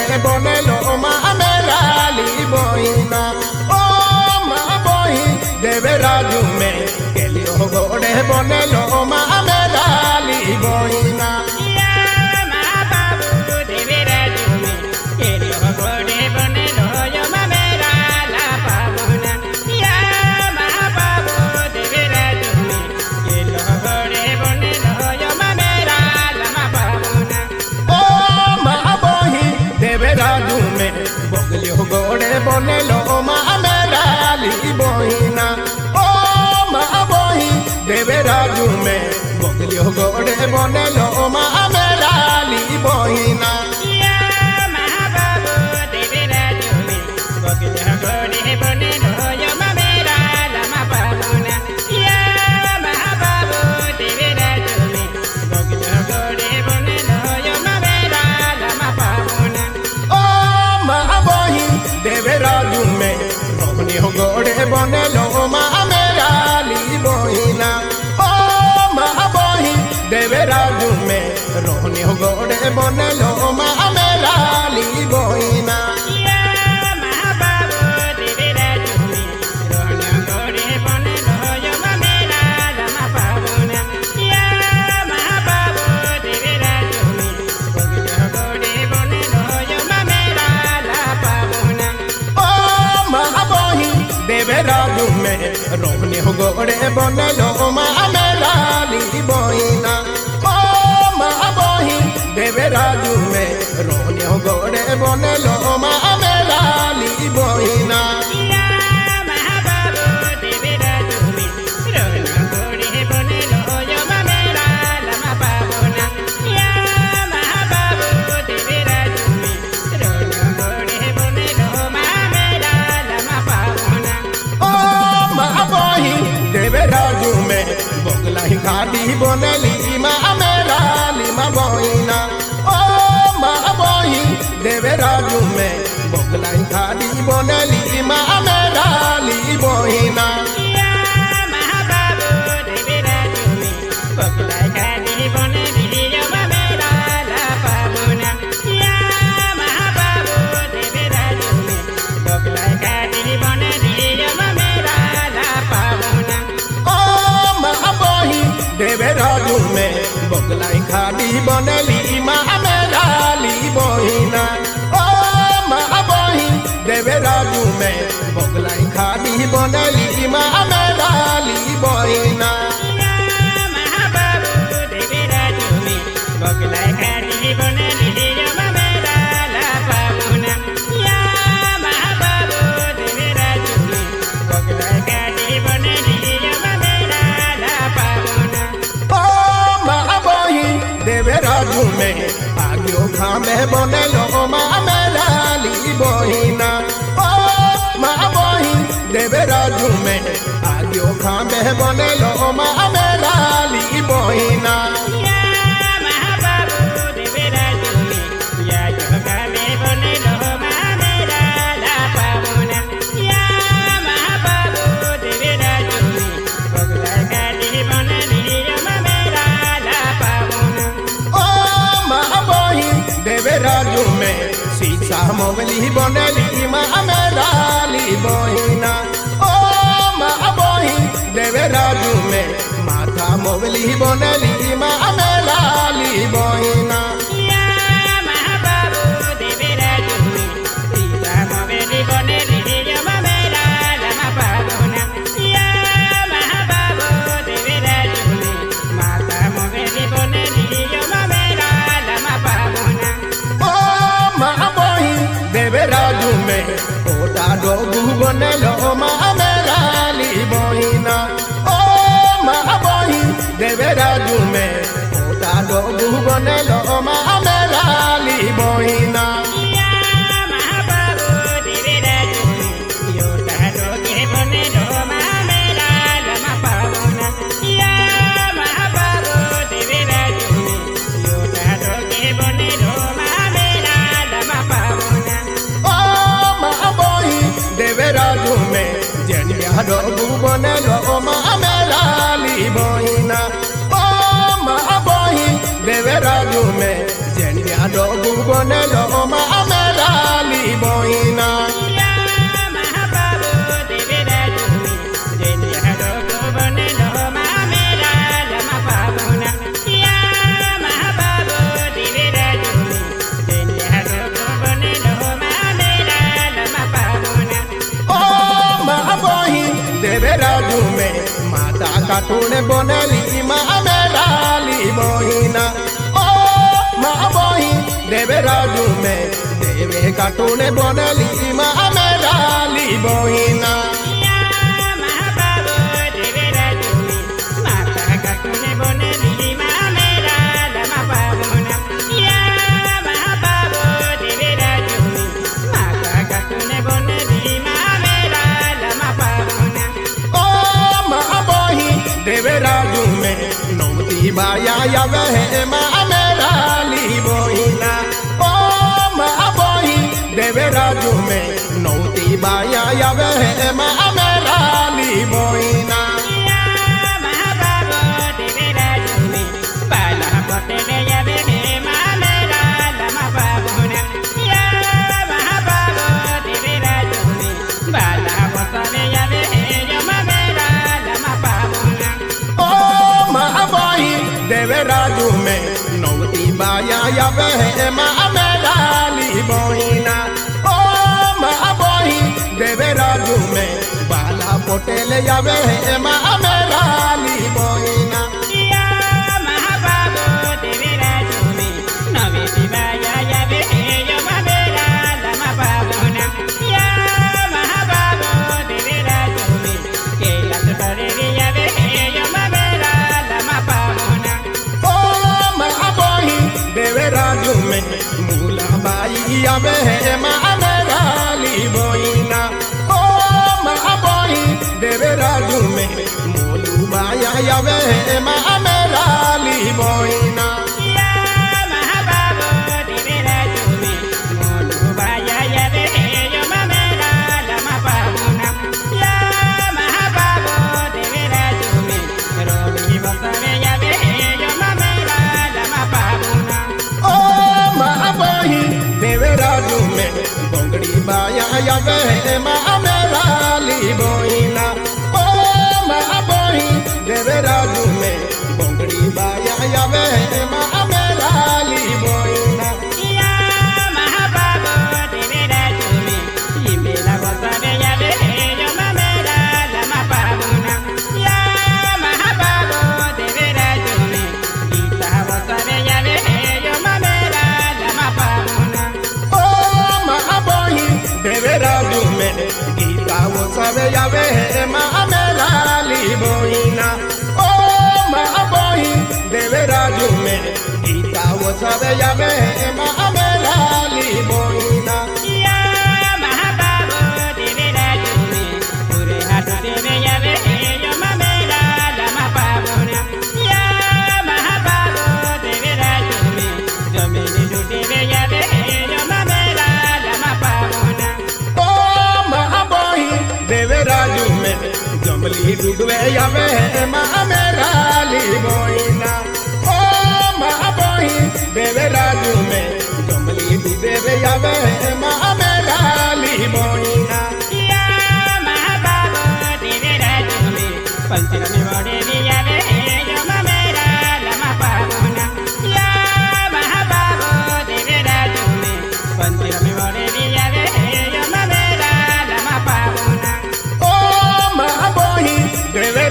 গড়ে বনেলো মা মেরালি বইনা ও মা বহি দেবে রাজু মে গেলিও গড়ে বনেলো মা মেরালি বইনা गोड़े बोने लो मा मेराली बोहिना ओ मा बोही देवे राजू में बोगलियो गोड़े बोने लो मा मेराली बोहिना गोड़े बने लो मा मेराली बोहिना ओ मा बोही देवे राजू में रोहनी हो गोड़े बने लो मा मेराली बोहिना राजू में रोहनी हो गोड़े बने लो मा मेराली बोहिना ओ मा बोही देवे राजू में रोहनी हो गोड़े बने लो मा मेराली बोहिना राजू में बोगला ही खादी बोनली मा मेराली मा बोहिना ओ मा बोही देवे राजू में बोगला ही खादी बोनली मा मेराली बोहिना राजू में बोगलाई खादी बनली मा मेराली बोहिना ओ मा बोही देवे राजू में बोगलाई खादी बनली मा मेराली बोहिना राजू में आग्यो खामे बने लो मा मेराली बोहिना ओ मा बोही देवे राजू में आग्यो खामे बने लो मा मेराली बोहिना राजू में सीसा मोगली बनली मा मेराली बोहिना ओ मा बोही देवे राजू में माथा मोगली बनली मा मेराली बोहिना राजू में ओटा डोगू बने लो मा मेराली बोहिना ओ मा बोही देवे राजू में ओटा डोगू बने लो मा मेराली बोहिना राजू में जनिया डोगू बने लो मा मेराली बोहिना ओ मा बोही देवे राजू में जनिया डोगू बने लो मा मेराली কাটুনে বনেলি মা মেরালি বহিনা ও মা বহি দেবে রাজু মে দেবে কাটুনে বনেলি মা মেরালি বহিনা राजू में नौती बाया या वह माँ मेराली बोहिना ओ माँ बोही देवे राजू में नौती बाया या वह माँ मेराली बोहिना देवे राजू में नौती बाया या वह माँ मेराली बोहिना ओ माँ बोही देवे राजू में बाला पोटेल या वह माँ मेराली बोहिना राजू में मूला बाई या वह माँ मेराली बोहिना ओ माँ बोही देवे राजू में मूलू बाया या वह माँ मेराली बोहिना राजू में बोंगड़ी बाया या वह माँ मेराली बोहिना ओ माँ बोही देवे राजू में बोंगड़ी बाया या वह माँ मेराली बोहिना राजू में गीता वो सब या वह माँ मेराली बोहिना ओ माँ बोही देवे राजू में गीता वो सब या वह माँ मेराली बोहिना राजू में जमली डूबे या वह माँ मेराली बोहिना ओ माँ बोही देवे राजू में जमली डूबे या वह माँ मेराली बोहिना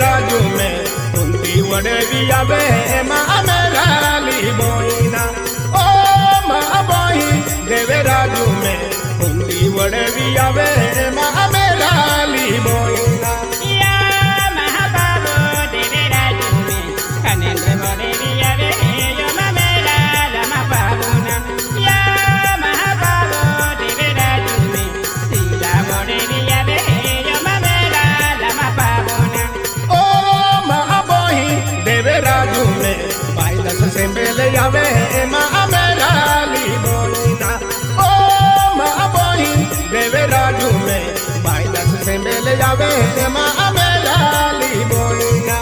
राजू में कुंती वड़े दिया वह माँ मेराली बोहिना ओ माँ बोही देवे राजू में कुंती वड़े दिया वह माँ मेराली बोहिना राजू में भाई दस से मेले या वह माँ मेराली बोहिना ओ माँ बोही देवे राजू में भाई दस से मेले या वह माँ मेराली बोहिना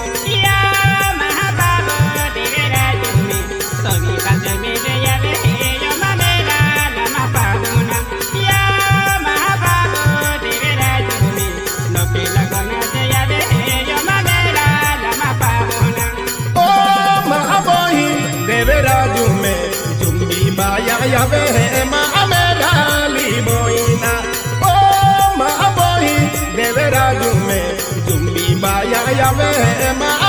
राजू में जुम्बी बाया या वह माँ मेराली बोहिना ओ माँ बोही देवे राजू में जुम्बी बाया या वह माँ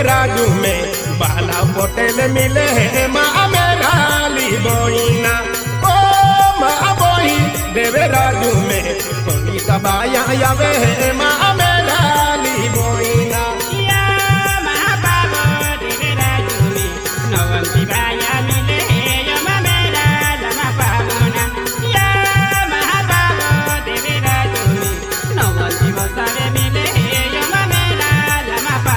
राजू में बाला पटेल मिले है माँ मेराली बोइना। ओ माँ बोई देवे राजू में कोई दबाया आवे है माँ